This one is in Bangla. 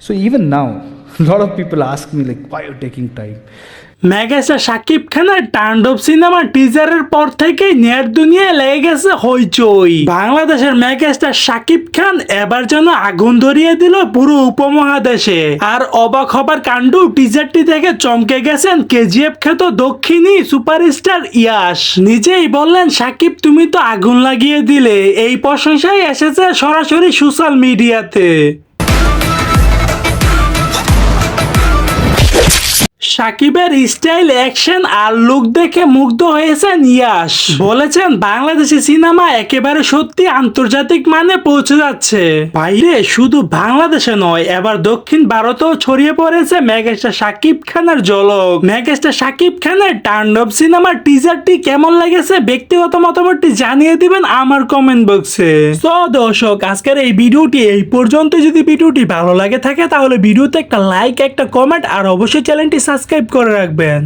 So even now, a lot of people ask me like, why are you taking time? Megastar Shakib খানের তাণ্ডব সিনেমা টিজারের পর থেকে নেট দুনিয়ায় লেগে গেছে হইচই। বাংলাদেশের মেগাস্টার শাকিব খান এবার যেন আগুন ধরিয়ে দিল পুরো উপমহাদেশে। আর অবাক হবার কাণ্ড, টিজারটি থেকে চমকে গেছেন কেজিএফ খ্যাত দক্ষিণী সুপারস্টার ইয়াশ। নিজেই বললেন, শাকিব তুমি তো আগুন লাগিয়ে দিলে। এই প্রশংসাই এসেছে সরাসরি সোশ্যাল মিডিয়াতে। শাকিবের স্টাইল, অ্যাকশন আর লুক দেখে মুগ্ধ হয়েছেন ইয়াশ। বলেছেন বাংলাদেশি সিনেমা একেবারে সত্যি আন্তর্জাতিক মানে পৌঁছে যাচ্ছে। বাইরে শুধু বাংলাদেশে নয়, এবার দক্ষিণ ভারতেও ছড়িয়ে পড়েছে মেগাস্টার শাকিব খানের ঝলক। মেগাস্টার শাকিব খানের তাণ্ডব সিনেমার টিজারটি কেমন লেগেছে ব্যক্তিগত মতামতটি জানিয়ে দিবেন আমার কমেন্ট বক্সে। তো দর্শক, আজকের এই ভিডিওটি এই পর্যন্ত। যদি ভিডিওটি ভালো লাগে থাকে তাহলে ভিডিওতে একটা লাইক, একটা কমেন্ট আর অবশ্যই চ্যানেলটি সাবস্ক্রাইব করে রাখবেন।